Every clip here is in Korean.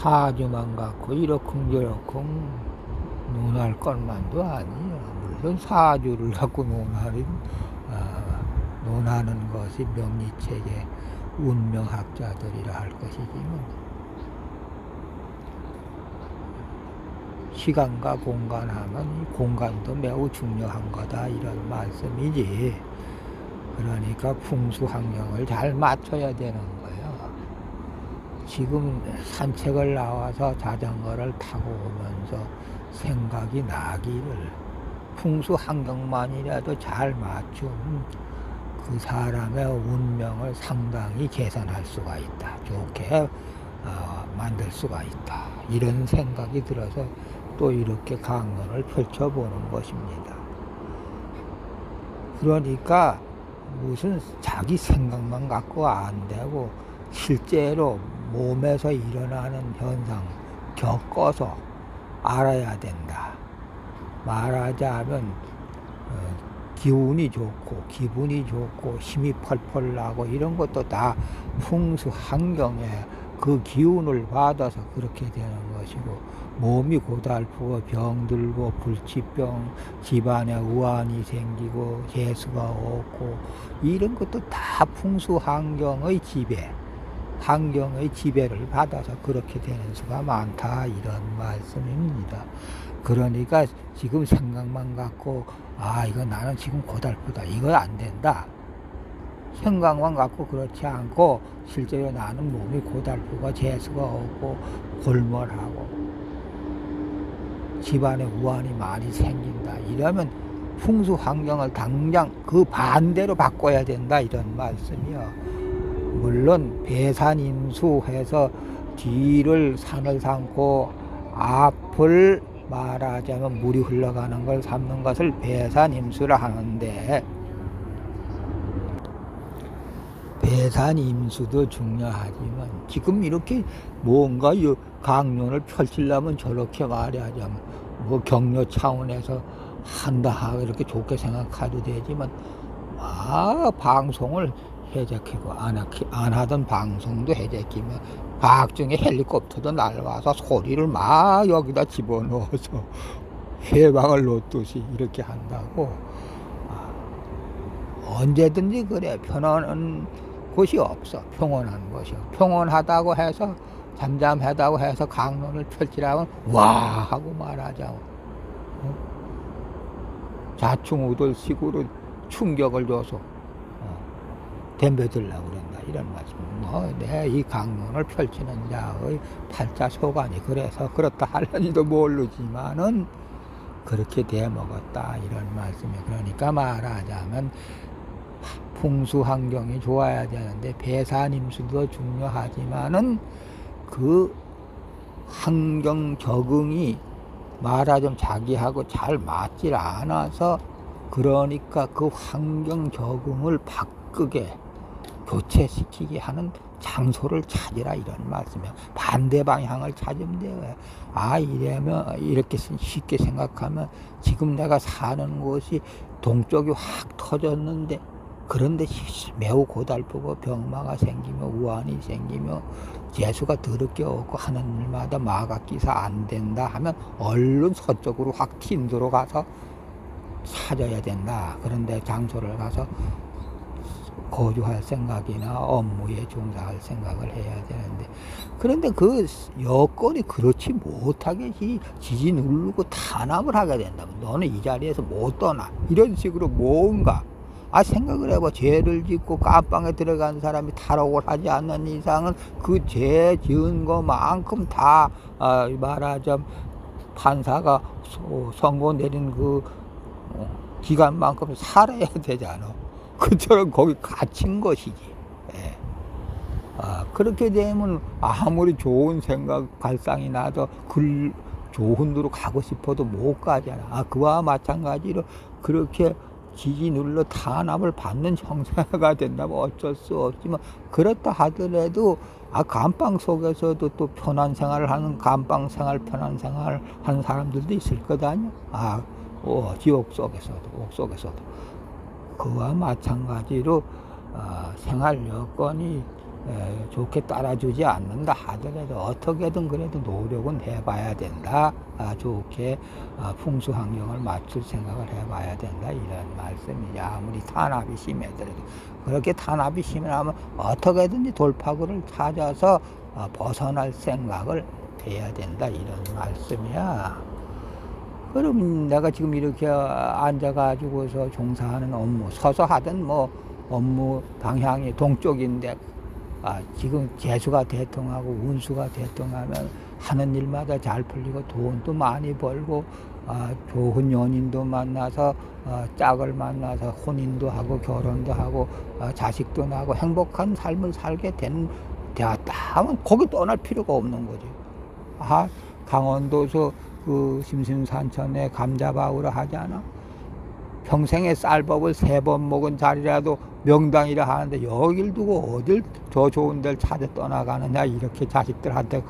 사주만 갖고 이러쿵저러쿵 논할 것만도 아니에요. 물론 사주를 갖고 논하는 것이 명리체계 운명학자들이라 할 것이지만, 시간과 공간하면 이 공간도 매우 중요한 거다 이런 말씀이지. 그러니까 풍수 환경을 잘 맞춰야 되는 거예요. 지금 산책을 나와서 자전거를 타고 오면서 생각이 나기를, 풍수 환경만이라도 잘 맞추면 그 사람의 운명을 상당히 개선할 수가 있다, 좋게 만들 수가 있다, 이런 생각이 들어서 또 이렇게 강론을 펼쳐보는 것입니다. 그러니까 무슨 자기 생각만 갖고 안 되고 실제로 몸에서 일어나는 현상 겪어서 알아야 된다. 말하자면 기운이 좋고 기분이 좋고 힘이 펄펄 나고 이런 것도 다 풍수 환경에 그 기운을 받아서 그렇게 되는 것이고, 몸이 고달프고 병들고 불치병, 집안에 우환이 생기고 재수가 없고 이런 것도 다 풍수 환경의 지배를 받아서 그렇게 되는 수가 많다 이런 말씀입니다. 그러니까 지금 생각만 갖고 이거 나는 지금 고달프다, 이거 안 된다, 생각만 갖고 그렇지 않고 실제로 나는 몸이 고달프고 재수가 없고 골몰하고 집안에 우환이 많이 생긴다, 이러면 풍수 환경을 당장 그 반대로 바꿔야 된다 이런 말씀이요. 물론 배산임수해서 뒤를 산을 삼고 앞을 말하자면 물이 흘러가는 걸 삼는 것을 배산임수라 하는데, 배산임수도 중요하지만 지금 이렇게 뭔가 강론을 펼치려면 저렇게 말하자면 뭐 격려 차원에서 한다 이렇게 좋게 생각해도 되지만, 방송을 해제키고 안 하던 방송도 해제키면 각종의 헬리콥터도 날아와서 소리를 막 여기다 집어넣어서 해방을 놓듯이 이렇게 한다고. 언제든지 그래. 편안한 곳이 없어. 평온한 곳이요. 평온하다고 해서 잠잠하다고 해서 강론을 펼치라면 와 하고 말하자고 자충우돌식으로 충격을 줘서 덤벼들려고 그런다 이런 말씀. 내 이 강론을 펼치는 자의 팔자 소관이 그래서 그렇다 하려니도 모르지만은 그렇게 돼먹었다 이런 말씀이에요. 그러니까 말하자면 풍수 환경이 좋아야 되는데 배산임수도 중요하지만은 그 환경 적응이 말하자면 자기하고 잘 맞질 않아서, 그러니까 그 환경 적응을 바꾸게 교체시키게 하는 장소를 찾으라 이런 말씀이에요. 반대 방향을 찾으면 돼요. 이러면 이렇게 쉽게 생각하면 지금 내가 사는 곳이 동쪽이 확 터졌는데, 그런데 매우 고달프고 병마가 생기며 우환이 생기며 재수가 더럽게 없고 하는 일마다 마각기사 안 된다 하면 얼른 서쪽으로 확 튄도로 가서 찾아야 된다. 그런데 장소를 가서 거주할 생각이나 업무에 종사할 생각을 해야 되는데, 그런데 그 여건이 그렇지 못하게 지지 누르고 탄압을 하게 된다면 너는 이 자리에서 못 떠나 이런 식으로 뭔가 생각을 해봐. 죄를 짓고 깜빵에 들어간 사람이 탈옥을 하지 않는 이상은 그 죄 지은 것만큼 다 말하자면 판사가 선고 내린 그 기간만큼 살아야 되잖아. 그처럼 거기 갇힌 것이지. 그렇게 되면 아무리 좋은 생각 발상이 나도 좋은 데로 가고 싶어도 못 가잖아. 그와 마찬가지로 그렇게 지지 눌러 탄압을 받는 형사가 된다면 어쩔 수 없지만, 그렇다 하더라도 감방 속에서도 또 편한 생활을 하는, 감방 생활 편한 생활을 하는 사람들도 있을 거다 아니야. 지옥 속에서도 옥 속에서도 그와 마찬가지로 생활 여건이 좋게 따라주지 않는다 하더라도 어떻게든 그래도 노력은 해봐야 된다. 좋게 풍수 환경을 맞출 생각을 해봐야 된다. 이런 말씀이죠. 아무리 탄압이 심하더라도 그렇게 탄압이 심하면 어떻게든지 돌파구를 찾아서 벗어날 생각을 해야 된다. 이런 말씀이야. 그럼 내가 지금 이렇게 앉아가지고서 종사하는 업무, 서서 하든 뭐 업무 방향이 동쪽인데 지금 재수가 대통하고 운수가 대통하면 하는 일마다 잘 풀리고 돈도 많이 벌고 좋은 연인도 만나서 짝을 만나서 혼인도 하고 결혼도 하고 자식도 낳고 행복한 삶을 살게 되었다 하면 거기 떠날 필요가 없는 거지. 강원도에서 그 심심산천에 감자바우라 하잖아. 평생에 쌀밥을 3번 먹은 자리라도 명당이라 하는데 여길 두고 어딜 저 좋은 데를 찾아 떠나가느냐 이렇게 자식들한테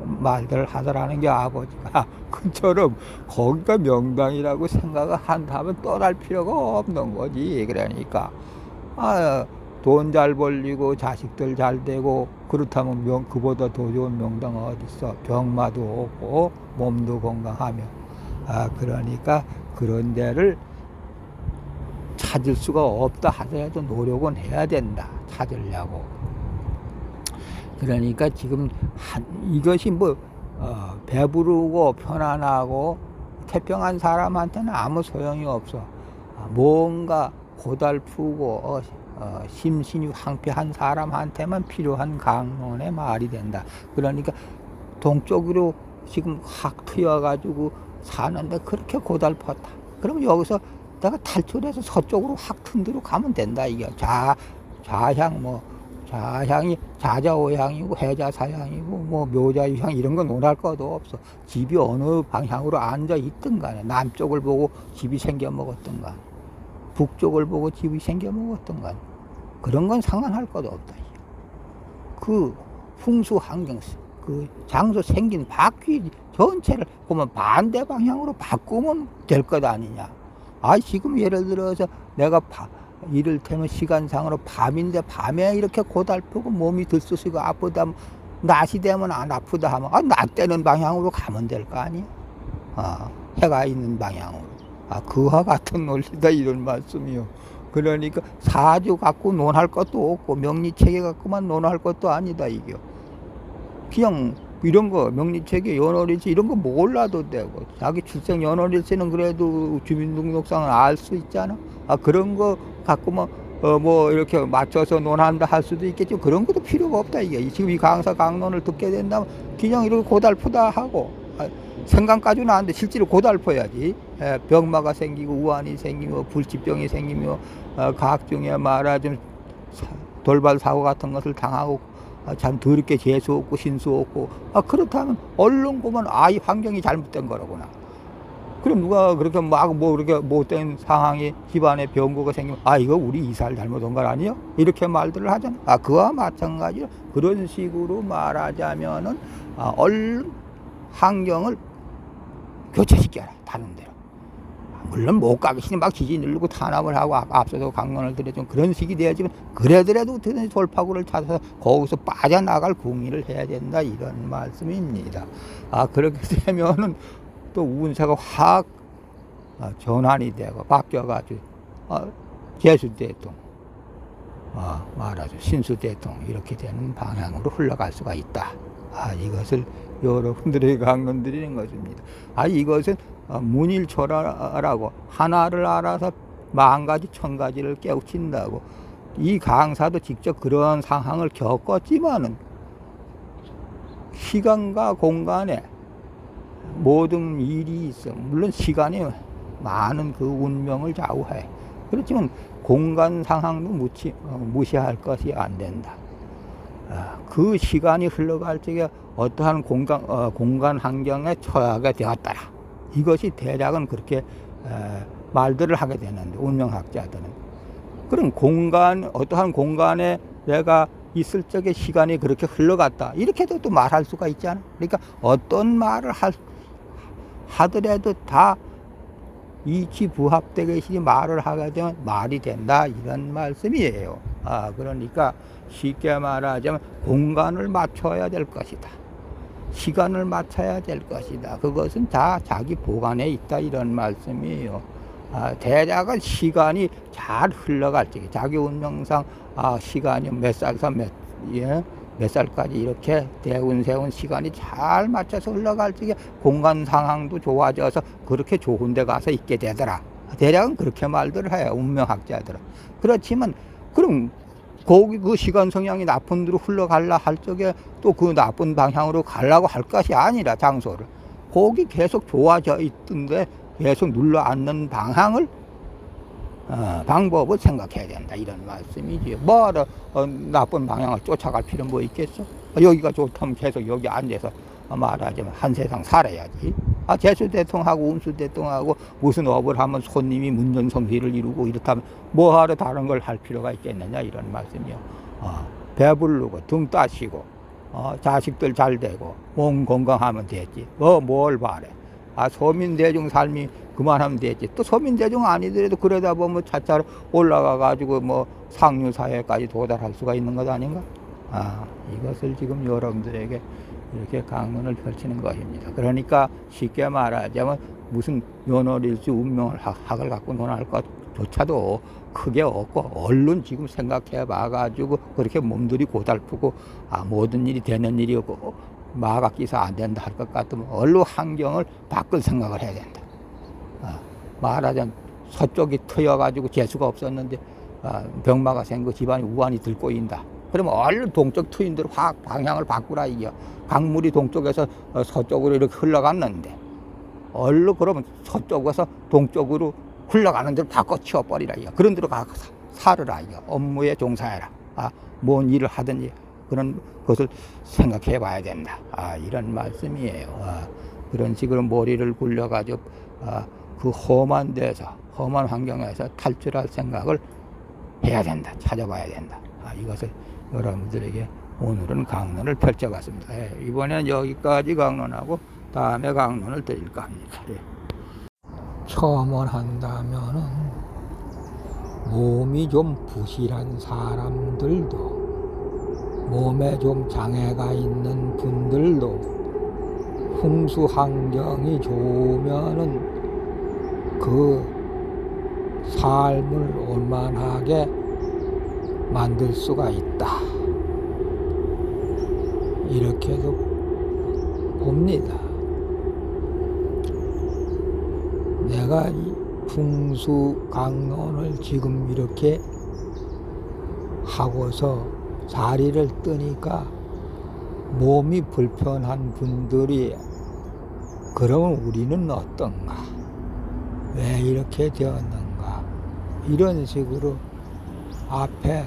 말들 하더라는 게 아버지가. 그처럼 거기가 명당이라고 생각을 한다면 떠날 필요가 없는 거지. 그러니까 돈 잘 벌리고 자식들 잘 되고 그렇다면 그보다 더 좋은 명당 어딨어. 병마도 없고 몸도 건강하며. 그러니까 그런 데를 찾을 수가 없다 하더라도 노력은 해야 된다. 찾으려고. 그러니까 지금 이것이 뭐 배부르고 편안하고 태평한 사람한테는 아무 소용이 없어. 뭔가 고달프고 심신이 황폐한 사람한테만 필요한 강론의 말이 된다. 그러니까 동쪽으로 지금 확 트여가지고 사는데 그렇게 고달팠다. 그러면 여기서 내가 탈출해서 서쪽으로 확 튼 데로 가면 된다. 이게 좌향이 좌자오향이고 해자사향이고 뭐 묘자유향 이런 건 논할 것도 없어. 집이 어느 방향으로 앉아 있든 간에 남쪽을 보고 집이 생겨 먹었든 간에 북쪽을 보고 집이 생겨 먹었든 간에 그런 건 상관할 것도 없다. 그 풍수 환경 그 장소 생긴 바퀴 전체를 보면 반대 방향으로 바꾸면 될 것 아니냐. 지금 예를 들어서 내가 이를테면 시간상으로 밤인데 밤에 이렇게 고달프고 몸이 들쑤시고 아프다, 낮이 되면 안 아프다 하면 낮 되는 방향으로 가면 될 거 아니야. 해가 있는 방향으로. 그와 같은 논리다 이런 말씀이요. 그러니까 사주 갖고 논할 것도 없고 명리체계 갖고만 논할 것도 아니다 이게. 그냥 이런 거 명리체계 연월일치 이런 거 몰라도 되고 자기 출생 연월일치는 그래도 주민등록상을 알 수 있잖아. 그런 거 갖고만 뭐 이렇게 맞춰서 논한다 할 수도 있겠죠. 그런 것도 필요가 없다 이게. 지금 이 강사 강론을 듣게 된다면 그냥 이렇게 고달프다 하고 생각까지는 안 돼. 실제로 고달퍼야지. 병마가 생기고 우환이 생기고 불치병이 생기며 각종의 좀 돌발 사고 같은 것을 당하고 참 더럽게 재수 없고 신수 없고 그렇다면 얼른 보면 이 환경이 잘못된 거라구나. 그럼 누가 그렇게 막 뭐 그렇게 못된 상황이 집안에 병고가 생기면 이거 우리 이사를 잘못한 거 아니에요? 이렇게 말들을 하잖아. 그와 마찬가지로 그런 식으로 말하자면은 얼른 환경을 교체시켜라. 다른 데로. 물론 못 가기 싫으면 막 지지 누르고 탄압을 하고 앞서서 강론을 들여준 그런 식이 돼야지만 그래더라도 어떻게든 돌파구를 찾아서 거기서 빠져나갈 궁리를 해야 된다 이런 말씀입니다. 그렇게 되면은 또 운세가 확 전환이 되고 바뀌어가지고 재수대통 말하죠 신수대통 이렇게 되는 방향으로 흘러갈 수가 있다. 이것을 여러분들에게 강론드리는 것입니다. 이것은 문일초라라고 하나를 알아서 10,000가지 1,000가지를 깨우친다고. 이 강사도 직접 그런 상황을 겪었지만은 시간과 공간에 모든 일이 있어. 물론 시간이 많은 그 운명을 좌우해. 그렇지만 공간 상황도 무시할 것이 안 된다. 그 시간이 흘러갈 적에 어떠한 공간 환경에 처하게 되었더라. 이것이 대략은 그렇게 말들을 하게 되는데 운명학자들은. 그럼 어떠한 공간에 내가 있을 적에 시간이 그렇게 흘러갔다. 이렇게도 또 말할 수가 있잖아. 그러니까 어떤 말을 하더라도 다 이치 부합되게 말을 하게 되면 말이 된다. 이런 말씀이에요. 그러니까 쉽게 말하자면 공간을 맞춰야 될 것이다. 시간을 맞춰야 될 것이다. 그것은 다 자기 보관에 있다 이런 말씀이에요. 대략은 시간이 잘 흘러갈 적에 자기 운명상 시간이 몇 살에서 몇 살까지 이렇게 대운세운 시간이 잘 맞춰서 흘러갈 적에 공간 상황도 좋아져서 그렇게 좋은 데 가서 있게 되더라. 대략은 그렇게 말들 해요. 운명학자들은. 그렇지만 그럼 거기 그 시간 성향이 나쁜 데로 흘러갈라 할 적에 또 그 나쁜 방향으로 가려고 할 것이 아니라 장소를 거기 계속 좋아져 있던데 계속 눌러 앉는 방향을 방법을 생각해야 된다 이런 말씀이지. 뭐하러 나쁜 방향을 쫓아갈 필요 뭐 있겠어? 여기가 좋다면 계속 여기 앉아서 말하자면 한 세상 살아야지. 재수대통하고 운수대통하고 무슨 업을 하면 손님이 문전성시를 이루고 이렇다면 뭐하러 다른 걸 할 필요가 있겠느냐 이런 말씀이요. 배부르고 등 따시고 자식들 잘 되고 몸 건강하면 되지. 뭘 바래. 서민대중 삶이 그만하면 되지. 또 서민대중 아니더라도 그러다 보면 차차 올라가 가지고 뭐 상류사회까지 도달할 수가 있는 것 아닌가? 이것을 지금 여러분들에게 이렇게 강론을 펼치는 것입니다. 그러니까 쉽게 말하자면 무슨 면허일지 운명을 학을 갖고 논할 것조차도 크게 없고 얼른 지금 생각해 봐가지고 그렇게 몸들이 고달프고 모든 일이 되는 일이 없고 마각기사 안 된다 할 것 같으면 얼른 환경을 바꿀 생각을 해야 된다. 말하자면 서쪽이 트여가지고 재수가 없었는데 병마가 생기고 집안이 우환이 들꼬인다. 그러면 얼른 동쪽 트인 대로 확 방향을 바꾸라 이겨. 강물이 동쪽에서 서쪽으로 이렇게 흘러갔는데 얼른 그러면 서쪽에서 동쪽으로 흘러가는 대로 바꿔 치워버리라 이겨. 그런 대로 가서 살으라 이겨. 업무에 종사해라. 뭔 일을 하든지 그런 것을 생각해 봐야 된다. 이런 말씀이에요. 그런 식으로 머리를 굴려가지고 그 험한 데서 험한 환경에서 탈출할 생각을 해야 된다. 찾아봐야 된다. 이것을 여러분들에게 오늘은 강론을 펼쳐봤습니다. 이번에는 여기까지 강론하고 다음에 강론을 드릴까 합니다. 처음을 한다면은 몸이 좀 부실한 사람들도 몸에 좀 장애가 있는 분들도 풍수 환경이 좋으면은 그 삶을 원만하게 만들 수가 있다. 이렇게도 봅니다. 내가 이 풍수 강론을 지금 이렇게 하고서 자리를 뜨니까 몸이 불편한 분들이 그러면 우리는 어떤가? 왜 이렇게 되었는가? 이런 식으로 앞에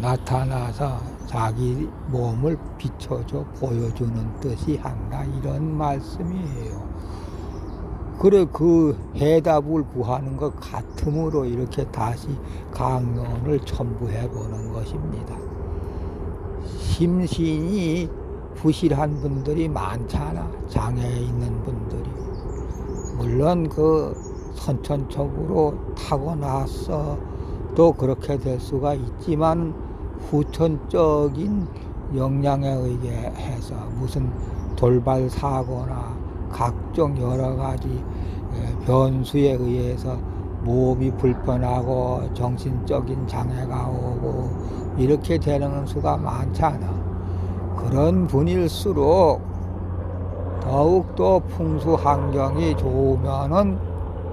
나타나서 자기 몸을 비춰줘 보여주는 뜻이 한다 이런 말씀이에요. 그래 그 해답을 구하는 것 같음으로 이렇게 다시 강론을 첨부해 보는 것입니다. 심신이 부실한 분들이 많잖아. 장애에 있는 분들이. 물론 그 선천적으로 타고나서 또 그렇게 될 수가 있지만 후천적인 영향에 의해서 무슨 돌발 사고나 각종 여러 가지 변수에 의해서 몸이 불편하고 정신적인 장애가 오고 이렇게 되는 수가 많잖아. 그런 분일수록 더욱더 풍수 환경이 좋으면은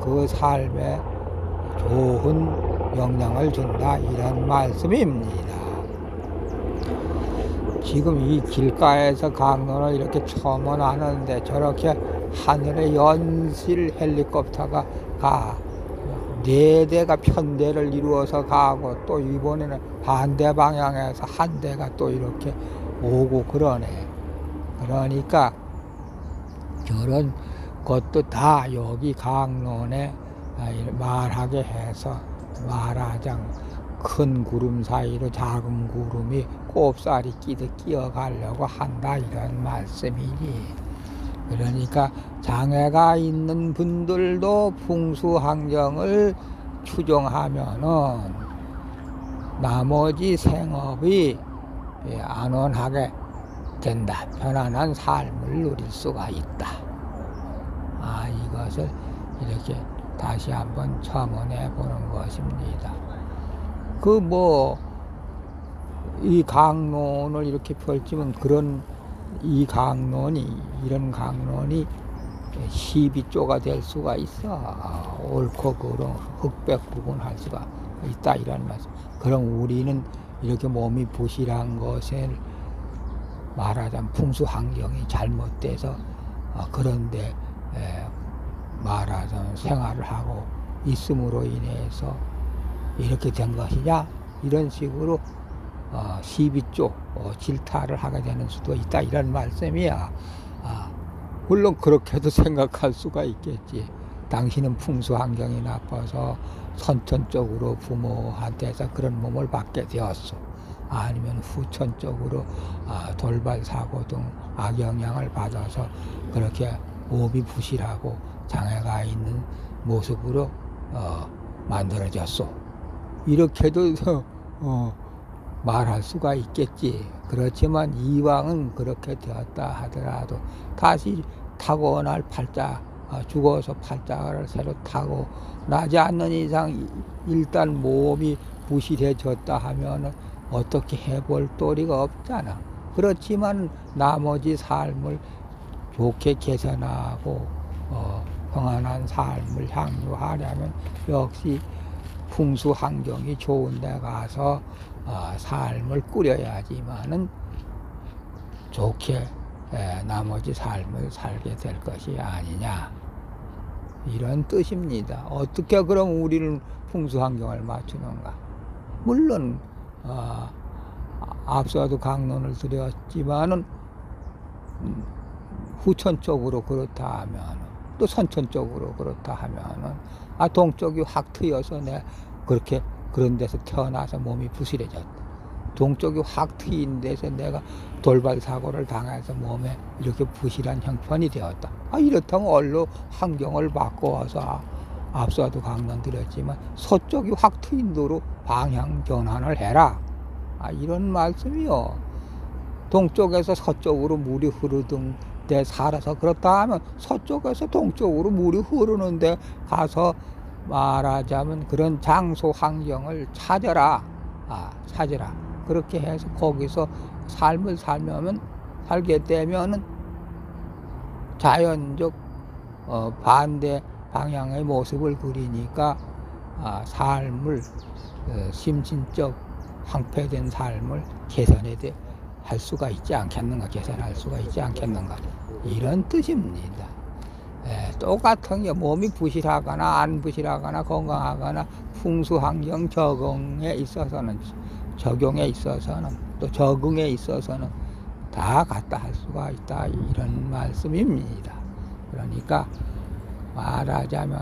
그 삶에 좋은 영향을 준다 이런 말씀입니다. 지금 이 길가에서 강론을 이렇게 첨언하는데 저렇게 하늘에 연실 헬리콥터가 가 4대가 편대를 이루어서 가고 또 이번에는 반대 방향에서 한 대가 또 이렇게 오고 그러네. 그러니까 저런 것도 다 여기 강론에 말하게 해서 말하자면 큰 구름 사이로 작은 구름이 꼽사리 끼듯 끼어가려고 한다 이런 말씀이지. 그러니까 장애가 있는 분들도 풍수 환경을 추정하면은 나머지 생업이 안원하게 된다. 편안한 삶을 누릴 수가 있다. 이것을 이렇게 다시 한번 첨언해 보는 것입니다. 이 강론을 이렇게 펼치면 이런 강론이 시비조가 될 수가 있어. 옳고 그름 흑백 구분할 수가 있다 이런 말씀. 그럼 우리는 이렇게 몸이 부실한 것을 말하자면 풍수 환경이 잘못돼서 그런데 말하자면 생활을 하고 있음으로 인해서 이렇게 된 것이냐 이런 식으로 시비쪽 질타를 하게 되는 수도 있다 이런 말씀이야. 물론 그렇게도 생각할 수가 있겠지. 당신은 풍수 환경이 나빠서 선천적으로 부모한테서 그런 몸을 받게 되었어. 아니면 후천적으로 돌발 사고 등 악영향을 받아서 그렇게 몸이 부실하고 장애가 있는 모습으로 만들어졌어. 이렇게도 말할 수가 있겠지. 그렇지만 이왕은 그렇게 되었다 하더라도 다시 타고날 팔자, 죽어서 팔자를 새로 타고 나지 않는 이상 일단 몸이 부실해졌다 하면 어떻게 해볼 도리가 없잖아. 그렇지만 나머지 삶을 좋게 개선하고 평안한 삶을 향유하려면 역시 풍수 환경이 좋은 데 가서 삶을 꾸려야지만은 좋게 나머지 삶을 살게 될 것이 아니냐 이런 뜻입니다. 어떻게 그럼 우리는 풍수 환경을 맞추는가? 물론 앞서도 강론을 드렸지만은 후천적으로 그렇다 하면 또 선천적으로 그렇다 하면은 동쪽이 확 트여서 내 그렇게 그런 데서 태어나서 몸이 부실해졌다. 동쪽이 확 트인 데서 내가 돌발 사고를 당해서 몸에 이렇게 부실한 형편이 되었다. 이렇다면 얼른 환경을 바꿔서 앞서도 강론 드렸지만 서쪽이 확 트인 도로 방향 전환을 해라. 이런 말씀이요. 동쪽에서 서쪽으로 물이 흐르던 데 살아서 그렇다 하면 서쪽에서 동쪽으로 물이 흐르는데 가서 말하자면 그런 장소 환경을 찾아라. 찾아라. 그렇게 해서 거기서 삶을 살게 되면은 자연적 반대 방향의 모습을 그리니까 삶을 심신적 황폐된 삶을 할 수가 있지 않겠는가, 개선할 수가 있지 않겠는가 이런 뜻입니다. 똑같은 게 몸이 부실하거나 안 부실하거나 건강하거나 풍수 환경 적용에 있어서는 또 적응에 있어서는 다 갖다 할 수가 있다 이런 말씀입니다. 그러니까 말하자면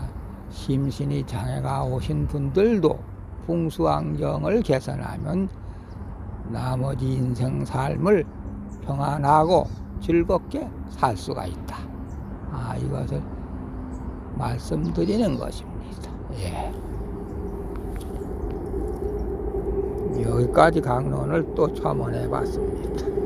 심신이 장애가 오신 분들도 풍수 환경을 개선하면 나머지 인생 삶을 평안하고 즐겁게 살 수가 있다. 이것을 말씀드리는 것입니다. 여기까지 강론을 또 첨언해 봤습니다.